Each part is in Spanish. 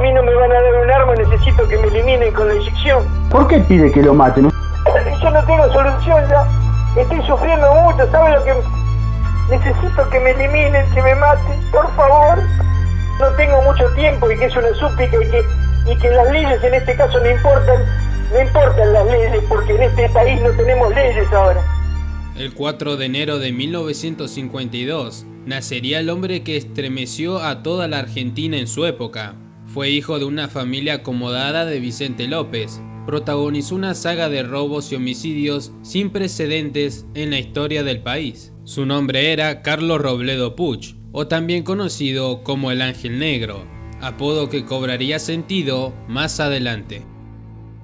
mí no me van a dar un arma, necesito que me eliminen con la inyección. ¿Por qué pide que lo maten? Yo no tengo solución ya, estoy sufriendo mucho, ¿sabe lo que...? Necesito que me eliminen, que me maten, por favor. No tengo mucho tiempo y que es una súplica y que las leyes en este caso no importan las leyes, porque en este país no tenemos leyes ahora. El 4 de enero de 1952 nacería el hombre que estremeció a toda la Argentina en su época. Fue hijo de una familia acomodada de Vicente López. Protagonizó una saga de robos y homicidios sin precedentes en la historia del país. Su nombre era Carlos Robledo Puch, o también conocido como el Ángel Negro, apodo que cobraría sentido más adelante.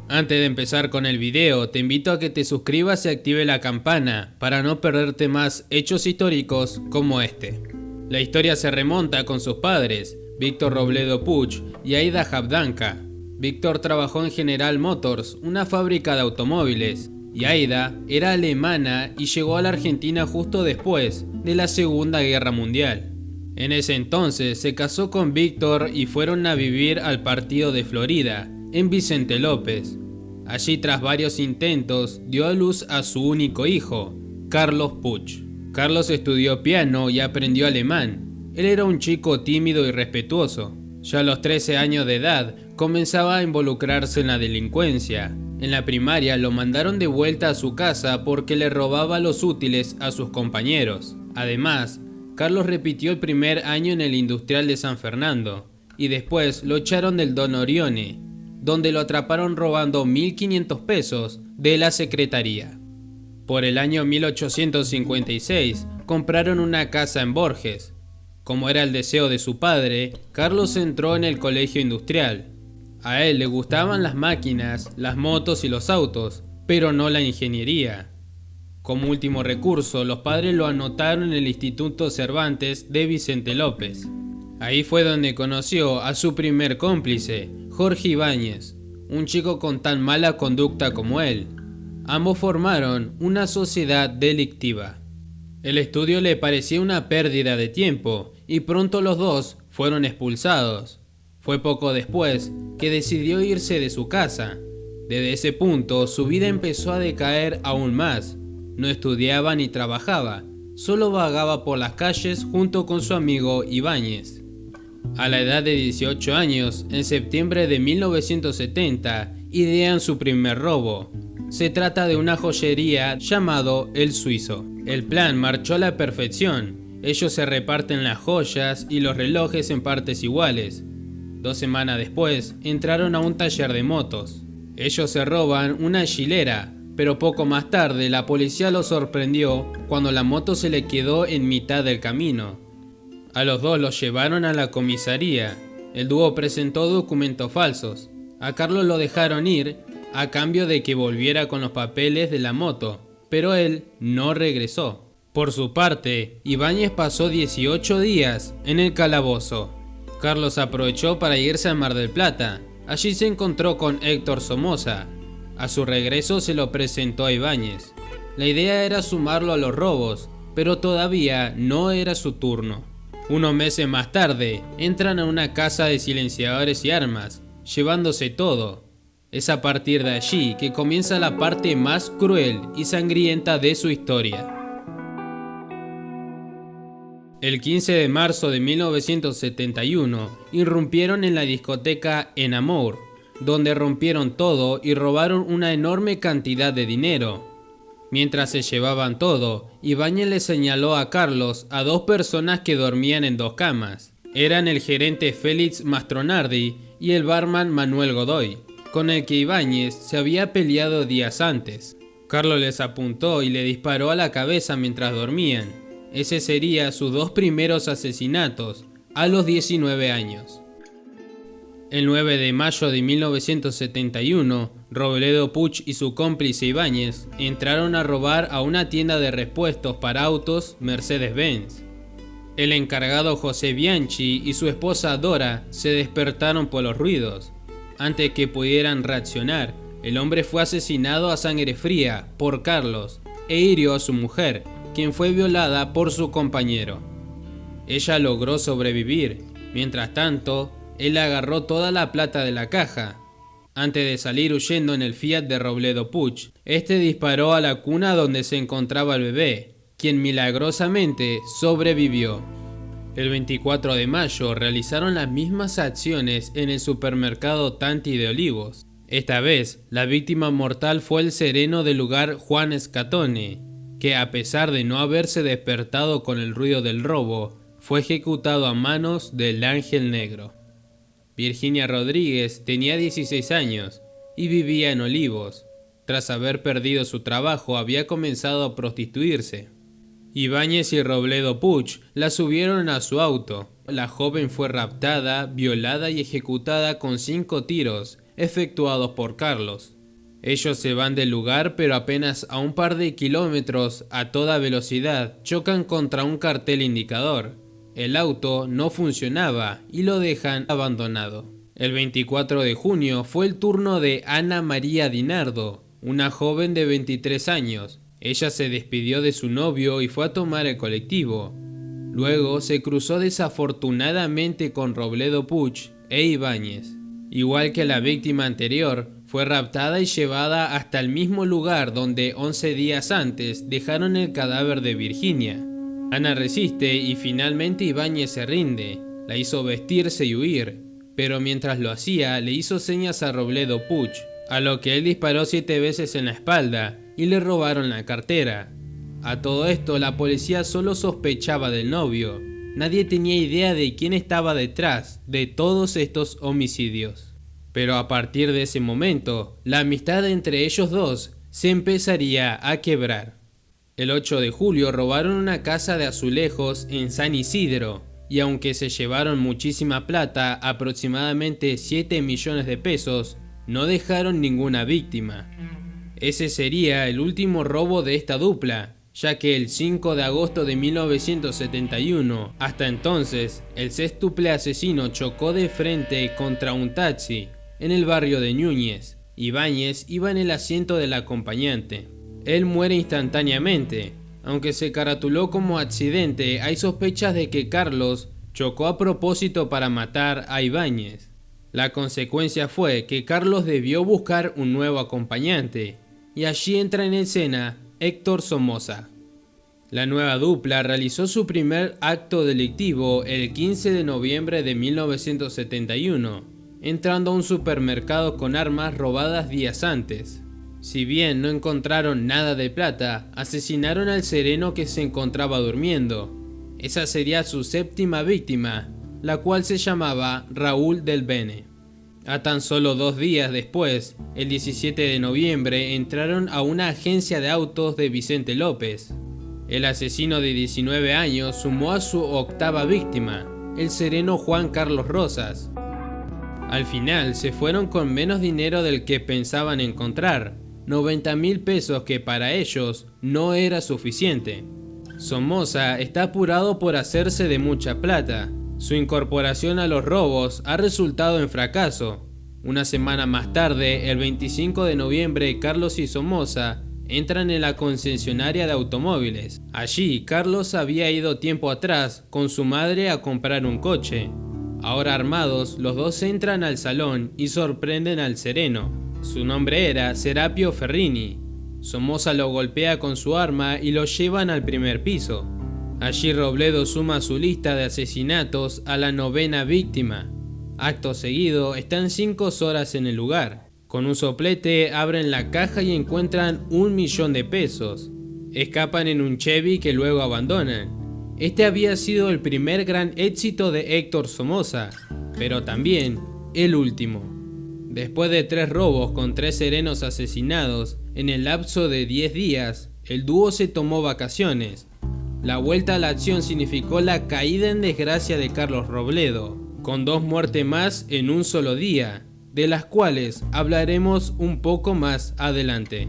Antes de empezar con el video, te invito a que te suscribas y active la campana para no perderte más hechos históricos como este. La historia se remonta con sus padres, Víctor Robledo Puch y Aida Javdanka. Víctor trabajó en General Motors, una fábrica de automóviles, y Aida era alemana y llegó a la Argentina justo después de la Segunda Guerra Mundial. En ese entonces se casó con Víctor y fueron a vivir al partido de Florida, en Vicente López. Allí, tras varios intentos, dio a luz a su único hijo, Carlos Puch. Carlos estudió piano y aprendió alemán. Él era un chico tímido y respetuoso. Ya a los 13 años de edad comenzaba a involucrarse en la delincuencia. En la primaria lo mandaron de vuelta a su casa porque le robaba los útiles a sus compañeros. Además, Carlos repitió el primer año en el Industrial de San Fernando y después lo echaron del Don Orione, donde lo atraparon robando 1.500 pesos de la secretaría. Por el año 1856 compraron una casa en Borges. Como era el deseo de su padre, Carlos entró en el colegio industrial. A él le gustaban las máquinas, las motos y los autos, pero no la ingeniería. Como último recurso, los padres lo anotaron en el Instituto Cervantes de Vicente López. Ahí fue donde conoció a su primer cómplice, Jorge Ibáñez, un chico con tan mala conducta como él. Ambos formaron una sociedad delictiva. El estudio le parecía una pérdida de tiempo y pronto los dos fueron expulsados. Fue poco después que decidió irse de su casa. Desde ese punto su vida empezó a decaer aún más. No estudiaba ni trabajaba, solo vagaba por las calles junto con su amigo Ibáñez. A la edad de 18 años, en septiembre de 1970, idean su primer robo. Se trata de una joyería llamado El Suizo. El plan marchó a la perfección. Ellos se reparten las joyas y los relojes en partes iguales. 2 semanas después, entraron a un taller de motos. Ellos se roban una hilera, pero poco más tarde la policía los sorprendió cuando la moto se le quedó en mitad del camino. A los dos los llevaron a la comisaría. El dúo presentó documentos falsos. A Carlos lo dejaron ir a cambio de que volviera con los papeles de la moto, pero él no regresó. Por su parte, Ibáñez pasó 18 días en el calabozo. Carlos aprovechó para irse a Mar del Plata. Allí se encontró con Héctor Somoza. A su regreso se lo presentó a Ibáñez. La idea era sumarlo a los robos, pero todavía no era su turno. Unos meses más tarde, entran a una casa de silenciadores y armas, llevándose todo. Es a partir de allí que comienza la parte más cruel y sangrienta de su historia. El 15 de marzo de 1971, irrumpieron en la discoteca En Amor, donde rompieron todo y robaron una enorme cantidad de dinero. Mientras se llevaban todo, Ibáñez le señaló a Carlos a 2 personas que dormían en 2 camas. Eran el gerente Félix Mastronardi y el barman Manuel Godoy, con el que Ibáñez se había peleado días antes. Carlos les apuntó y le disparó a la cabeza mientras dormían. Ese sería sus 2 primeros asesinatos, a los 19 años. El 9 de mayo de 1971, Robledo Puch y su cómplice Ibáñez entraron a robar a una tienda de repuestos para autos Mercedes-Benz. El encargado José Bianchi y su esposa Dora se despertaron por los ruidos. Antes que pudieran reaccionar, el hombre fue asesinado a sangre fría por Carlos e hirió a su mujer, quien fue violada por su compañero. Ella logró sobrevivir. Mientras tanto, él agarró toda la plata de la caja. Antes de salir huyendo en el Fiat de Robledo Puch, este disparó a la cuna donde se encontraba el bebé, quien milagrosamente sobrevivió. El 24 de mayo realizaron las mismas acciones en el supermercado Tanti de Olivos. Esta vez, la víctima mortal fue el sereno del lugar Juan Scatone, que a pesar de no haberse despertado con el ruido del robo, fue ejecutado a manos del Ángel Negro. Virginia Rodríguez tenía 16 años y vivía en Olivos. Tras haber perdido su trabajo, había comenzado a prostituirse. Ibáñez y Robledo Puch la subieron a su auto. La joven fue raptada, violada y ejecutada con 5 tiros efectuados por Carlos. Ellos se van del lugar, pero apenas a un par de kilómetros a toda velocidad chocan contra un cartel indicador. El auto no funcionaba y lo dejan abandonado. El 24 de junio fue el turno de Ana María Dinardo, una joven de 23 años. Ella se despidió de su novio y fue a tomar el colectivo. Luego se cruzó desafortunadamente con Robledo Puch e Ibáñez. Igual que la víctima anterior, fue raptada y llevada hasta el mismo lugar donde 11 días antes dejaron el cadáver de Virginia. Ana resiste y finalmente Ibáñez se rinde. La hizo vestirse y huir, pero mientras lo hacía le hizo señas a Robledo Puch, a lo que él disparó 7 veces en la espalda y le robaron la cartera. A todo esto la policía solo sospechaba del novio. Nadie tenía idea de quién estaba detrás de todos estos homicidios. Pero a partir de ese momento, la amistad entre ellos dos se empezaría a quebrar. El 8 de julio robaron una casa de azulejos en San Isidro, y aunque se llevaron muchísima plata, aproximadamente 7 millones de pesos, no dejaron ninguna víctima. Ese sería el último robo de esta dupla, ya que el 5 de agosto de 1971, hasta entonces, el sextuple asesino chocó de frente contra un taxi en el barrio de Núñez. Ibáñez iba en el asiento del acompañante. Él muere instantáneamente. Aunque se caratuló como accidente, hay sospechas de que Carlos chocó a propósito para matar a Ibáñez. La consecuencia fue que Carlos debió buscar un nuevo acompañante, y allí entra en escena Héctor Somoza. La nueva dupla realizó su primer acto delictivo el 15 de noviembre de 1971, entrando a un supermercado con armas robadas días antes. Si bien no encontraron nada de plata, asesinaron al sereno que se encontraba durmiendo. Esa sería su séptima víctima, la cual se llamaba Raúl del Bene. A tan solo 2 días después, el 17 de noviembre, entraron a una agencia de autos de Vicente López. El asesino de 19 años sumó a su octava víctima, el sereno Juan Carlos Rosas. Al final se fueron con menos dinero del que pensaban encontrar, 90.000 pesos, que para ellos no era suficiente. Somoza está apurado por hacerse de mucha plata. Su incorporación a los robos ha resultado en fracaso. Una semana más tarde, el 25 de noviembre, Carlos y Somoza entran en la concesionaria de automóviles. Allí, Carlos había ido tiempo atrás con su madre a comprar un coche. Ahora armados, los dos entran al salón y sorprenden al sereno. Su nombre era Serapio Ferrini. Somoza lo golpea con su arma y lo llevan al primer piso. Allí Robledo suma su lista de asesinatos a la 9ª víctima. Acto seguido, están 5 horas en el lugar. Con un soplete abren la caja y encuentran 1 millón de pesos. Escapan en un Chevy que luego abandonan. Este había sido el primer gran éxito de Héctor Somoza, pero también el último. Después de 3 robos con 3 serenos asesinados en el lapso de 10 días, el dúo se tomó vacaciones. La vuelta a la acción significó la caída en desgracia de Carlos Robledo, con 2 muertes más en un solo día, de las cuales hablaremos un poco más adelante.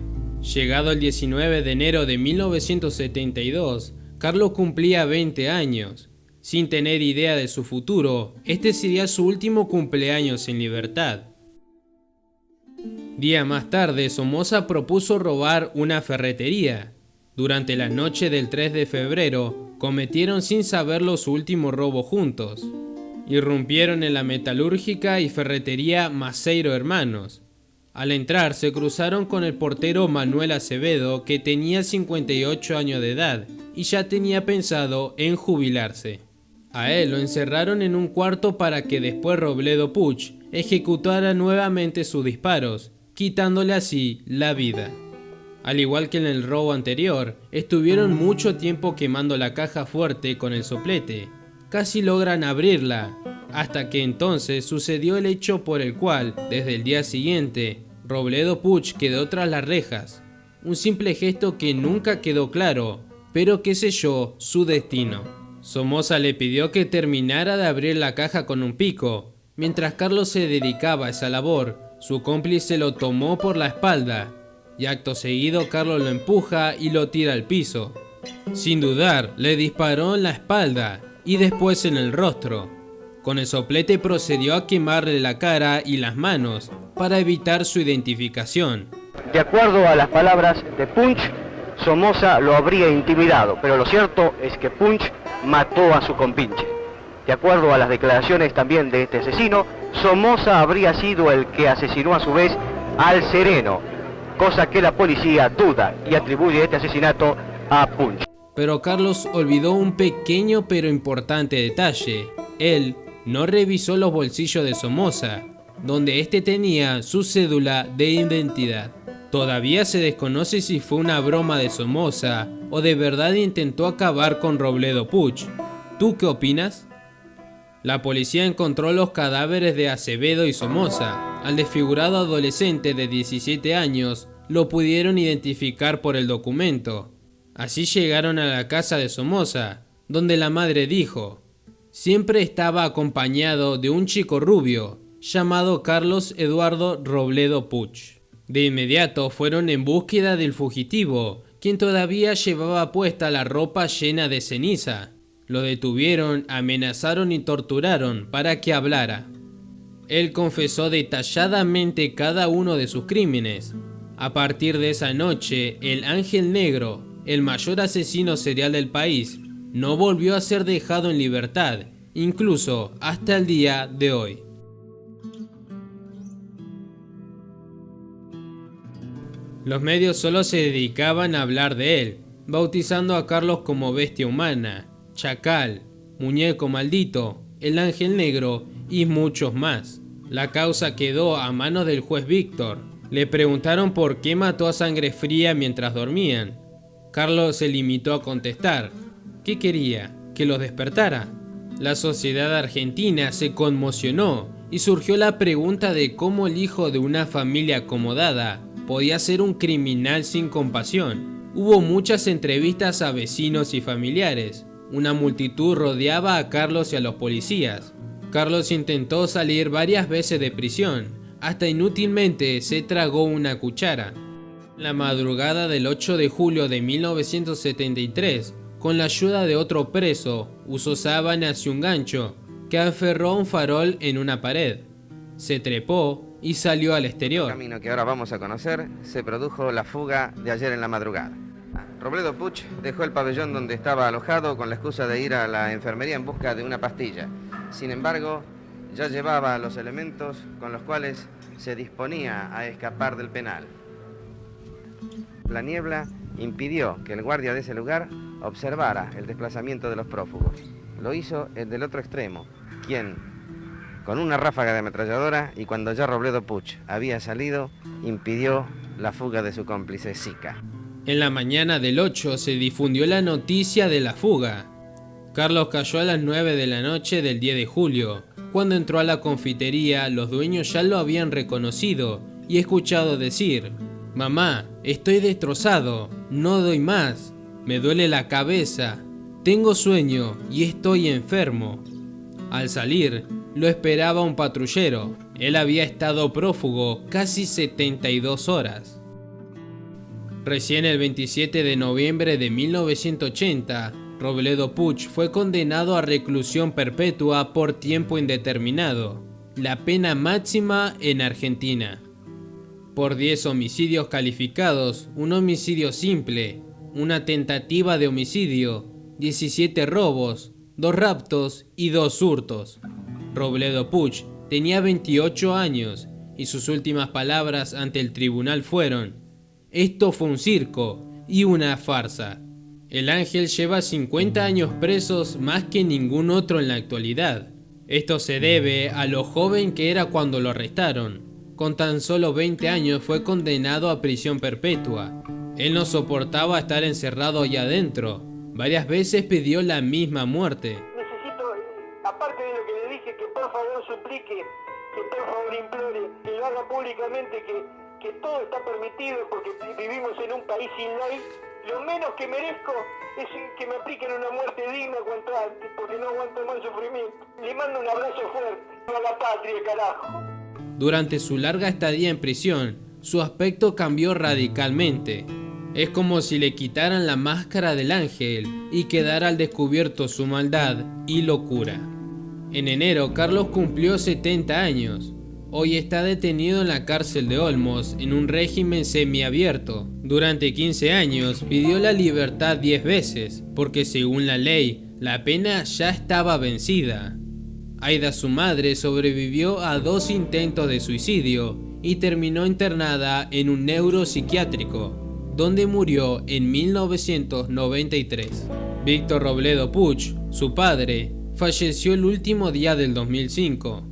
Llegado el 19 de enero de 1972, Carlos cumplía 20 años. Sin tener idea de su futuro, este sería su último cumpleaños en libertad. Día más tarde, Somoza propuso robar una ferretería. Durante la noche del 3 de febrero, cometieron sin saberlo su último robo juntos. irrumpieron en la metalúrgica y ferretería Maceiro Hermanos. Al entrar se cruzaron con el portero Manuel Acevedo, que tenía 58 años de edad y ya tenía pensado en jubilarse. A él lo encerraron en un cuarto para que después Robledo Puch ejecutara nuevamente sus disparos, quitándole así la vida. Al igual que en el robo anterior, estuvieron mucho tiempo quemando la caja fuerte con el soplete. Casi logran abrirla, hasta que entonces sucedió el hecho por el cual, desde el día siguiente, Robledo Puch quedó tras las rejas. Un simple gesto que nunca quedó claro, pero que selló su destino. Somoza le pidió que terminara de abrir la caja con un pico. Mientras Carlos se dedicaba a esa labor, su cómplice lo tomó por la espalda y acto seguido Carlos lo empuja y lo tira al piso. Sin dudar, le disparó en la espalda y después en el rostro. Con el soplete procedió a quemarle la cara y las manos para evitar su identificación. De acuerdo a las palabras de Punch, Somoza lo habría intimidado, pero lo cierto es que Punch mató a su compinche. De acuerdo a las declaraciones también de este asesino, Somoza habría sido el que asesinó a su vez al Sereno, cosa que la policía duda y atribuye este asesinato a Punch. Pero Carlos olvidó un pequeño pero importante detalle. Él no revisó los bolsillos de Somoza, donde este tenía su cédula de identidad. Todavía se desconoce si fue una broma de Somoza o de verdad intentó acabar con Robledo Puch. ¿Tú qué opinas? La policía encontró los cadáveres de Acevedo y Somoza. Al desfigurado adolescente de 17 años lo pudieron identificar por el documento. Así llegaron a la casa de Somoza, donde la madre dijo: siempre estaba acompañado de un chico rubio llamado Carlos Eduardo Robledo Puch. De inmediato fueron en búsqueda del fugitivo, quien todavía llevaba puesta la ropa llena de ceniza. Lo detuvieron, amenazaron y torturaron para que hablara. Él confesó detalladamente cada uno de sus crímenes. A partir de esa noche, el Ángel Negro, el mayor asesino serial del país, no volvió a ser dejado en libertad, incluso hasta el día de hoy. Los medios solo se dedicaban a hablar de él, bautizando a Carlos como bestia humana, chacal, muñeco maldito, el Ángel Negro y muchos más. La causa quedó a manos del juez Víctor. Le preguntaron por qué mató a sangre fría mientras dormían. Carlos se limitó a contestar: ¿qué quería? ¿Que los despertara? La sociedad argentina se conmocionó y surgió la pregunta de cómo el hijo de una familia acomodada podía ser un criminal sin compasión. Hubo muchas entrevistas a vecinos y familiares. Una multitud rodeaba a Carlos y a los policías. Carlos intentó salir varias veces de prisión, hasta inútilmente se tragó una cuchara. La madrugada del 8 de julio de 1973, con la ayuda de otro preso, usó sábanas y un gancho que aferró a un farol en una pared. Se trepó y salió al exterior. El camino que ahora vamos a conocer se produjo la fuga de ayer en la madrugada. Robledo Puch dejó el pabellón donde estaba alojado con la excusa de ir a la enfermería en busca de una pastilla. Sin embargo, ya llevaba los elementos con los cuales se disponía a escapar del penal. La niebla impidió que el guardia de ese lugar observara el desplazamiento de los prófugos. Lo hizo el del otro extremo, quien, con una ráfaga de ametralladora, y cuando ya Robledo Puch había salido, impidió la fuga de su cómplice Sica. En la mañana del 8 se difundió la noticia de la fuga. Carlos cayó a las 9 de la noche del 10 de julio. Cuando entró a la confitería, los dueños ya lo habían reconocido y escuchado decir: «Mamá, estoy destrozado, no doy más, me duele la cabeza, tengo sueño y estoy enfermo». Al salir, lo esperaba un patrullero. Él había estado prófugo casi 72 horas. Recién el 27 de noviembre de 1980, Robledo Puch fue condenado a reclusión perpetua por tiempo indeterminado, la pena máxima en Argentina. Por 10 homicidios calificados, un homicidio simple, una tentativa de homicidio, 17 robos, 2 raptos y 2 hurtos. Robledo Puch tenía 28 años y sus últimas palabras ante el tribunal fueron: "Esto fue un circo y una farsa". El ángel lleva 50 años presos, más que ningún otro en la actualidad. Esto se debe a lo joven que era cuando lo arrestaron. Con tan solo 20 años fue condenado a prisión perpetua. Él no soportaba estar encerrado allá adentro. Varias veces pidió la misma muerte. Necesito, aparte de lo que le dije, que por favor suplique, que por favor implore, que lo haga públicamente, que todo está permitido porque vivimos en un país sin ley. Lo menos que merezco es que me apliquen una muerte digna cuanto antes, porque no aguanto más sufrimiento. Le mando un abrazo fuerte a la patria, carajo. Durante su larga estadía en prisión, su aspecto cambió radicalmente. Es como si le quitaran la máscara del ángel y quedara al descubierto su maldad y locura. En enero, Carlos cumplió 70 años. Hoy está detenido en la cárcel de Olmos en un régimen semiabierto. Durante 15 años pidió la libertad 10 veces, porque según la ley, la pena ya estaba vencida. Aida, su madre, sobrevivió a 2 intentos de suicidio y terminó internada en un neuropsiquiátrico, donde murió en 1993. Víctor Robledo Puch, su padre, falleció el último día del 2005.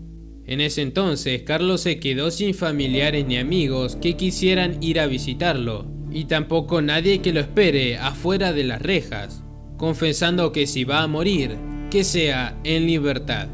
En ese entonces, Carlos se quedó sin familiares ni amigos que quisieran ir a visitarlo, y tampoco nadie que lo espere afuera de las rejas, confesando que si va a morir, que sea en libertad.